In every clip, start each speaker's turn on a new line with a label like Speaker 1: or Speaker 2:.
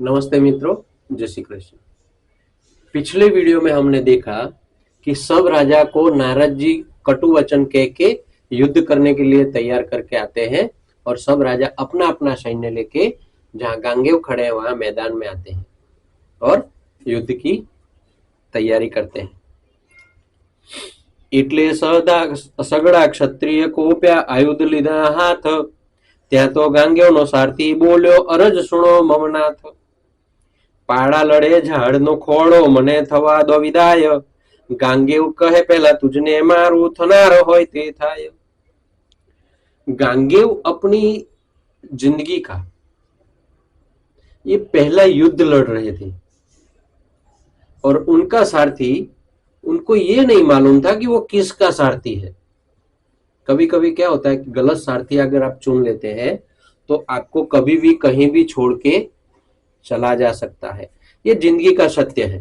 Speaker 1: नमस्ते मित्रों, जय श्री कृष्ण। पिछले वीडियो में हमने देखा कि सब राजा को नारद जी कटु वचन कह के युद्ध करने के लिए तैयार करके आते हैं और सब राजा अपना अपना सैन्य लेके जहां गांगेय खड़े हैं वहां मैदान में आते हैं और युद्ध की तैयारी करते हैं। એટલે સગડા ક્ષત્રિય કોપ્યા આયુધ લીધા હાથ, ત્યાં તો ગાંગેવનો સારથી બોલ્યો અરજ સુણો મમનાથ। પાડા લડે ઝાડનો ખોળો મને થવા દો વિદાય, ગાંગેવ કહે પહેલા तुझने मारू थनार होय ते थाय। गांगेव अपनी जिंदगी का ये पहला युद्ध लड़ रहे थे और उनका सारथी, उनको ये नहीं मालूम था कि वो किसका सारथी है। कभी कभी क्या होता है कि गलत सारथी अगर आप चुन लेते हैं तो आपको कभी भी कहीं भी छोड़ के चला जा सकता है। ये जिंदगी का सत्य है।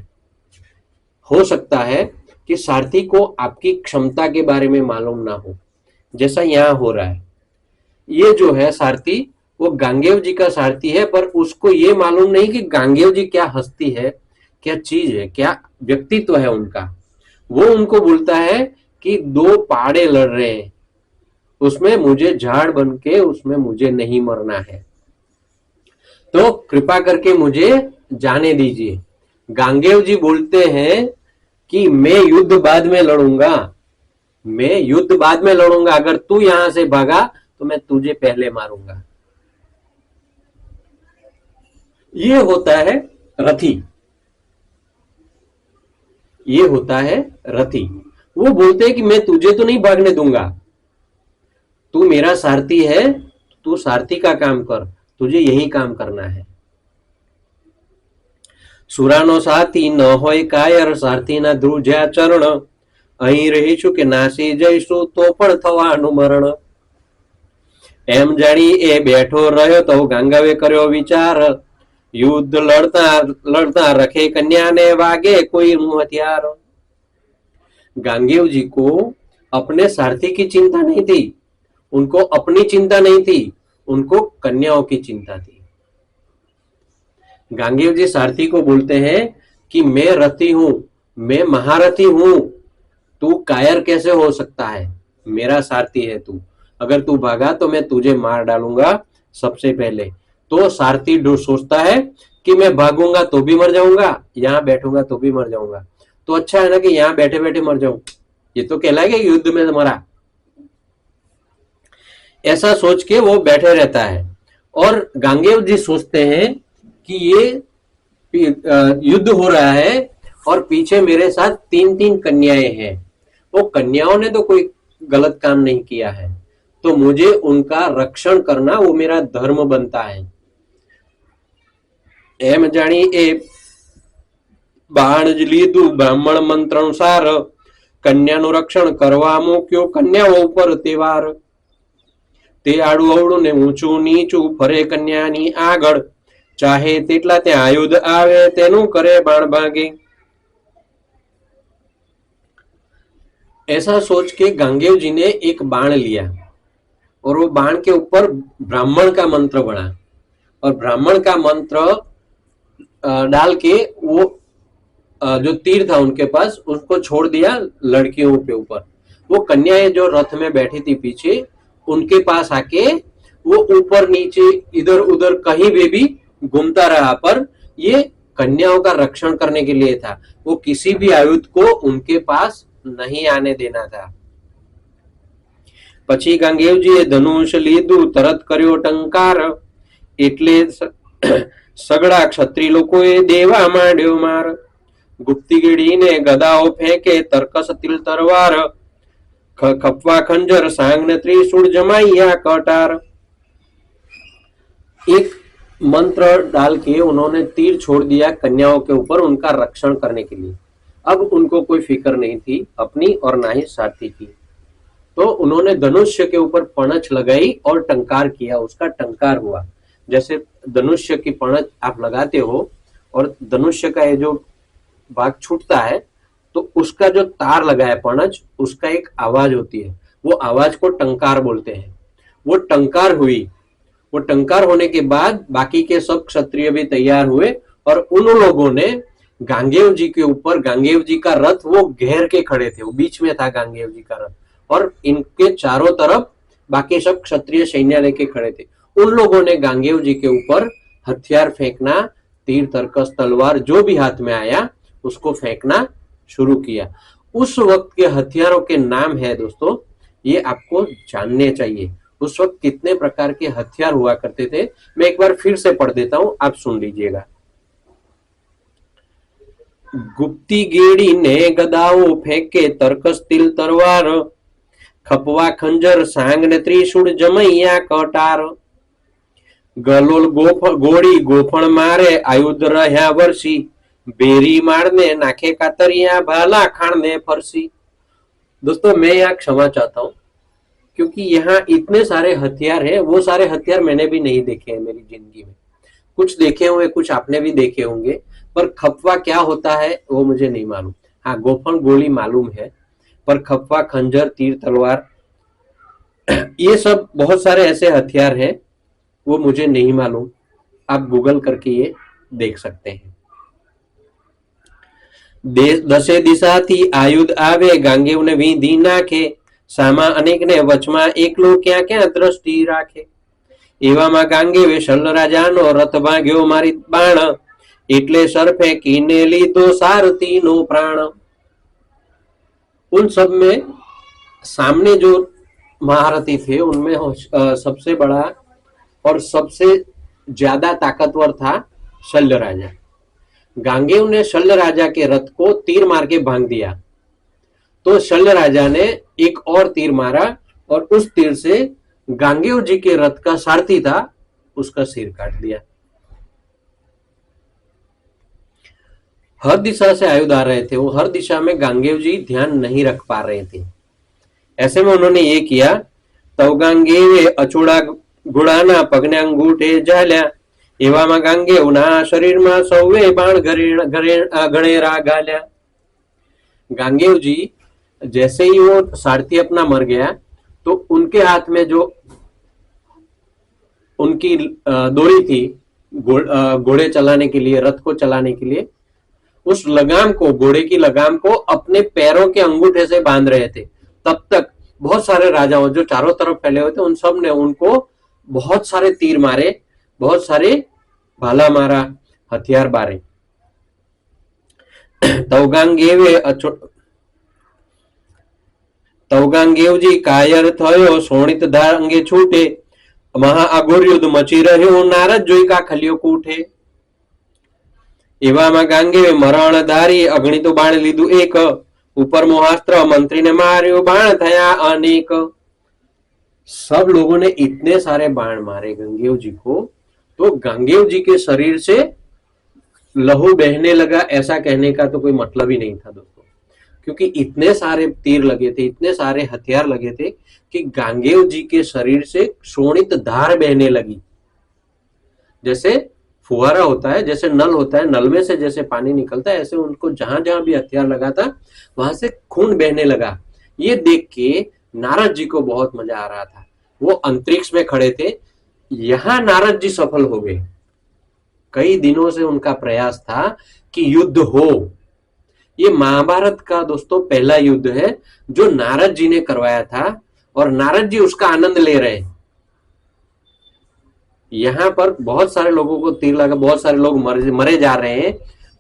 Speaker 1: हो सकता है कि सारथी को आपकी क्षमता के बारे में मालूम ना हो, जैसा यहाँ हो रहा है। ये जो है सारथी, वो गांगेव जी का सारथी है, पर उसको ये मालूम नहीं कि गांगेव जी क्या हस्ती है, क्या चीज है, क्या व्यक्तित्व है उनका। वो उनको बोलता है कि दो पाड़े लड़ रहे हैं, उसमें मुझे झाड़ बन के उसमें मुझे नहीं मरना है, तो कृपा करके मुझे जाने दीजिए। गांगेव जी बोलते हैं कि मैं युद्ध बाद में लड़ूंगा, मैं युद्ध बाद में लड़ूंगा, अगर तू यहां से भागा तो मैं तुझे पहले मारूंगा। ये होता है रथी, ये होता है रथी। वो बोलते हैं कि मैं तुझे तो नहीं भागने दूंगा, तू मेरा सारथी है, तू सारथी का काम कर, तुझे यही काम करना है। સુરાનો સાથી ન હોય કાયર, સારથીના ધ્રુજ્યા ચરણ, અહીં રહીશું કે નાસી જઈશું તો પણ થવાનું મરણ। એમ જાણી એ બેઠો રહ્યો તો ગાંગાવે કર્યો વિચાર, युद्ध लड़ता लड़ता रखे कन्या ने वागे कोई हथियार। गांगेव जी को अपने सारथी की चिंता नहीं थी, उनको अपनी चिंता नहीं थी, उनको कन्याओं की चिंता थी। गांगेव जी सारथी को बोलते हैं कि मैं रथी हूं, मैं महारथी हूं, तू कायर कैसे हो सकता है, मेरा सारथी है तू, अगर तू भागा तो मैं तुझे मार डालूंगा सबसे पहले। तो सारथी सोचता है कि मैं भागूंगा तो भी मर जाऊंगा, यहाँ बैठूंगा तो भी मर जाऊंगा, तो अच्छा है ना कि यहाँ बैठे बैठे मर जाऊं, ये तो कहलाएगा युद्ध में मरा। ऐसा सोच के वो बैठे रहता है और गांगेव जी सोचते हैं कि ये युद्ध हो रहा है और पीछे मेरे साथ तीन तीन कन्याएं हैं। वो कन्याओं ने तो कोई गलत काम नहीं किया है, तो मुझे उनका रक्षण करना वो मेरा धर्म बनता है। एम जानी ए बाण ज लीधु ब्राह्मण मंत्र अनुसार, कन्याનું રક્ષણ કરવા મૂક્યો કન્યાઓ ઉપર તેવાર। તે આડું અવળું ને ઊંચું નીચું ફરે કન્યાની આગળ, ચાહે તેટલા ત્યાં આયુધ આવે તેનું કરે બાણ ભાગે। ऐसा सोच के गांगेव जी ने एक बाण लिया और वो बाण के ऊपर ब्राह्मण का मंत्र बना और ब्राह्मण का मंत्र डाल के वो जो तीर था उनके पास उसको छोड़ दिया लड़कियों के ऊपर। वो कन्याएं जो रथ में बैठी थी पीछे, उनके पास आके वो ऊपर नीचे इधर उधर कहीं भी घूमता रहा, पर ये कन्याओं का रक्षण करने के लिए था। वो किसी भी आयुध को उनके पास नहीं आने देना था। પછી ગાંગેવજીએ ધનુષ લીધું, તરત કર્યો ટંકાર, એટલે સગડા ક્ષત્રિય લોકોએ દેવા માંડ્યો માર। ગુપ્તીગીડીને ગદાઓ ફેંકે, તર્કસ તિલ તરવાર, ખપવા ખંજર સાંગ ને ત્રિશૂળ જમાઈયા કટાર। एक मंत्र डाल के उन्होंने तीर छोड़ दिया कन्याओं के ऊपर उनका रक्षण करने के लिए। अब उनको कोई फिक्र नहीं थी अपनी और ना ही सारथी की, तो उन्होंने धनुष्य के ऊपर पणच लगाई और टंकार किया, उसका टंकार हुआ। जैसे धनुष्य की पणच आप लगाते हो और धनुष्य का ये जो भाग छूटता है तो उसका जो तार लगा है पणच, उसका एक आवाज होती है, वो आवाज को टंकार बोलते हैं। वो टंकार हुई, वो टंकार होने के बाद बाकी के सब क्षत्रिय भी तैयार हुए और उन लोगों ने गांगेय जी के ऊपर, गांगेय जी का रथ वो घेर के खड़े थे, वो बीच में था गांगेय जी का रथ, और इनके चारों तरफ बाकी सब क्षत्रिय सैन्य लेके खड़े थे। उन लोगों ने गांगेय जी के ऊपर हथियार फेंकना, तीर, तरकस, तलवार जो भी हाथ में आया उसको फेंकना शुरू किया। उस वक्त के हथियारों के नाम है दोस्तों, ये आपको जानने चाहिए। उस वक्त कितने प्रकार के हथियार हुआ करते थे, मैं एक बार फिर से पढ़ देता हूं, आप सुन लीजिएगा। गुप्ती गेड़ी ने गदाओ फेंके, तरकस, तिल, तलवार, खपवा, खंजर, सांग ने त्रिशूल, जमैया, कटार, गलोल, गोड़ी, गोफण मारे, आयुध रह्या वर्षी, बेरी मारने, नाखे कातरिया, भाला खाने फरसी। दोस्तों मैं यहाँ क्षमा चाहता हूँ, क्योंकि यहाँ इतने सारे हथियार हैं, वो सारे हथियार मैंने भी नहीं देखे हैं मेरी जिंदगी में। कुछ देखे हुए, कुछ आपने भी देखे होंगे, पर खपवा क्या होता है वो मुझे नहीं मालूम। हाँ, गोफन गोली मालूम है, पर खपवा, खंजर, तीर, तलवार, ये सब बहुत सारे ऐसे हथियार हैं, वो मुझे नहीं मालूम। आप गूगल करके ये देख सकते हैं। दसे दिशा थी आयुध आवे, गांगेव ने वींधी नाखे, सामा अनेक ने वचमा एकलो क्या क्या दृष्टि राखे। एવામાં ગાંગેવે શલ્ય રાજાનો રથ ભાગ્યો મારી બાણ, એટલે સર ફેંકીને લીધો સારથીનો પ્રાણ। उन सब में सामने जो महारथी थे उनमें सबसे बड़ा और सबसे ज्यादा ताकतवर था शल्य राजा। गांगेव ने शल्य राजा के रथ को तीर मार के भांग दिया, तो शल्य राजा ने एक और तीर मारा और उस तीर से गांगेय जी के रथ का सारथी था उसका सिर काट दिया। हर दिशा से आयुध आ रहे थे, वो हर दिशा में गांगेय जी ध्यान नहीं रख पा रहे थे। ऐसे में उन्होंने ये किया, तव गांगेवे अचूड़ा गुड़ाना पगने अंगूठे झाल्या, एवामा गांगेवना शरीरमा सौवे बाण गणेरा गाल्या। गांगेय जी जैसे ही वो सारथी अपना मर गया, तो उनके हाथ में जो उनकी डोरी थी घोड़े चलाने के लिए, रथ को चलाने के लिए, उस लगाम को, घोड़े की लगाम को अपने पैरों के अंगूठे से बांध रहे थे। तब तक बहुत सारे राजाओं जो चारों तरफ फैले हुए थे, उन सब ने उनको बहुत सारे तीर मारे, बहुत सारे भाला मारा, हथियार मारे। तवगांगेवजी कायर थयो, शोणित धार अंगे छूटे, महा अघोर युद्ध मची रह्यो, नारद जोई का खलियो कूठे। एवामा गांगेवे मरण धारी, अगणितो बाण लीधु एक, ऊपर मोहास्त्र मंत्री ने मार्यो, बाण थया अनेक। सब लोगों ने इतने सारे बाण मारे गांगेय जी को, तो गांगेय जी के शरीर से लहू बहने लगा, ऐसा कहने का तो कोई मतलब ही नहीं था दोस्तों, क्योंकि इतने सारे तीर लगे थे, इतने सारे हथियार लगे थे कि गांगेय जी के शरीर से शोणित धार बहने लगी। जैसे फुहारा होता है, जैसे नल होता है, नल में से जैसे पानी निकलता है, ऐसे उनको जहां जहां भी हथियार लगा था वहां से खून बहने लगा। ये देख के नारद जी को बहुत मजा आ रहा था। वो अंतरिक्ष में खड़े थे, यहां नारद जी सफल हो गए। कई दिनों से उनका प्रयास था कि युद्ध हो। ये महाभारत का दोस्तों पहला युद्ध है जो नारद जी ने करवाया था, और नारद जी उसका आनंद ले रहे। यहाँ पर बहुत सारे लोगों को तीर लगा, बहुत सारे लोग मरे जा रहे हैं,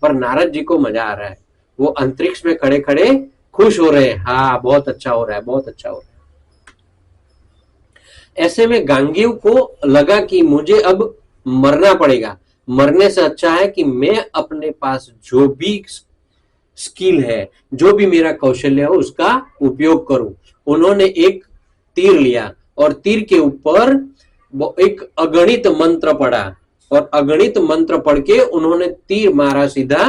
Speaker 1: पर नारद जी को मजा आ रहा है। वो अंतरिक्ष में खड़े खड़े खुश हो रहे हैं, हाँ बहुत अच्छा हो रहा है, बहुत अच्छा हो रहा है। ऐसे में गांगेय को लगा कि मुझे अब मरना पड़ेगा, मरने से अच्छा है कि मैं अपने पास जो भी स्किल है, जो भी मेरा कौशल्य है, उसका उपयोग करूं। उन्होंने एक तीर लिया और तीर के ऊपर एक अगणित मंत्र पढ़ा, और अगणित मंत्र पढ़ के उन्होंने तीर मारा सीधा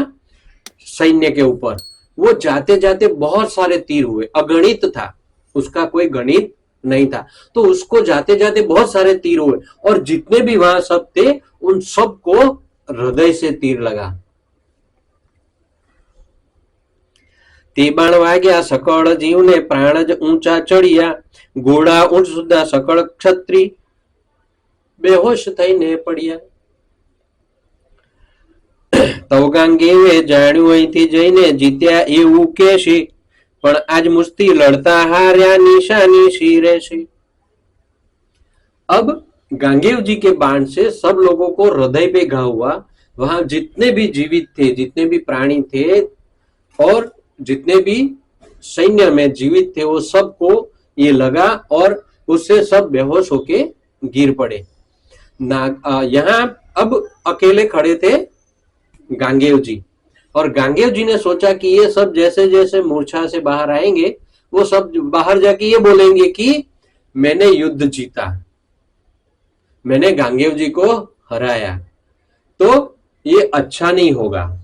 Speaker 1: सैन्य के ऊपर। वो जाते जाते बहुत सारे तीर हुए, अगणित था, उसका कोई गणित नहीं था, तो उसको जाते जाते बहुत सारे तीर हुए, और जितने भी वहां सब थे उन सबको हृदय से तीर लगा। ते बाण वाग्या सकल जीव ने, प्राण ज ऊंचा चढ़िया, घोड़ा ऊंट सुधा सकल क्षत्रि, બેહોશ થઈને પડ્યા. તવગાંગેવે જાણ્યું અહીંથી જઈને જીત્યા એવું કહેશે, પણ આજ મુસ્તી લડતા हार्या निशानी सी રહેશે. अब गांगेय जी के बाण से सब लोगों को हृदय पे घाव हुआ. वहां जितने भी जीवित थे, जितने भी प्राणी थे और जितने भी सैन्य में जीवित थे, वो सबको ये लगा और उससे सब बेहोश होके गिर पड़े. यहाँ अब अकेले खड़े थे गांगेय जी, और गांगेय जी ने सोचा कि ये सब जैसे जैसे मूर्छा से बाहर आएंगे, वो सब बाहर जाके ये बोलेंगे कि मैंने युद्ध जीता, मैंने गांगेय जी को हराया, तो ये अच्छा नहीं होगा.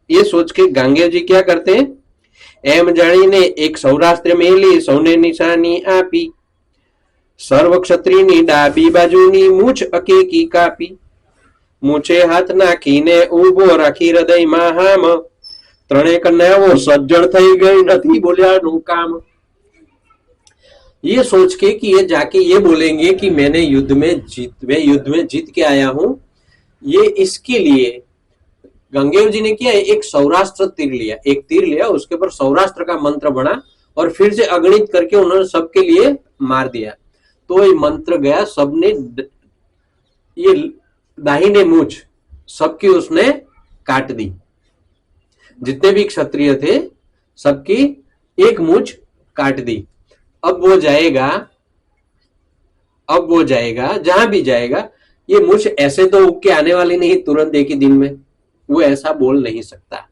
Speaker 1: ये सोच के गांगेय जी क्या करते हैं, एम जाणीने एक सौराष्ट्र मेली सौने निशानी आपी, सर्व क्षत्रियनी डाबी बाजुनी मूछ अकेकी कापी, मूछे हाथ नाखीने ऊभो राखी हृदयમાં હામ, ત્રણે કન્યાઓ સજ્જડ થઈ ગઈ નથી બોલ્યાનું કામ. ये सोच के कि ये जाके ये बोलेंगे कि मैं युद्ध में जीत के आया हूं, ये इसके लिए गंगेव जी ने किया, एक सौराष्ट्र तीर लिया, एक तीर लिया, उसके ऊपर सौराष्ट्र का मंत्र बना और फिर से अगणित करके उन्होंने सबके लिए मार दिया. तो ये मंत्र गया, सबने ये दाहिने मूछ सबकी उसने काट दी. जितने भी क्षत्रिय थे सबकी एक मूछ काट दी. अब वो जाएगा जहां भी जाएगा, ये मूछ ऐसे तो उग के आने वाली नहीं तुरंत एक ही दिन में, वो ऐसा बोल नहीं सकता.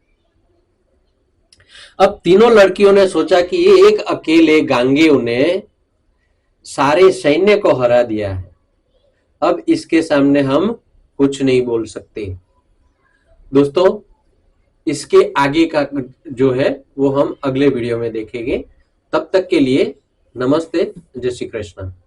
Speaker 1: अब तीनों लड़कियों ने सोचा कि ये एक अकेले गांगेय ने सारे सैन्य को हरा दिया है, अब इसके सामने हम कुछ नहीं बोल सकते. दोस्तों, इसके आगे का जो है वो हम अगले वीडियो में देखेंगे. तब तक के लिए नमस्ते, जय श्री कृष्ण.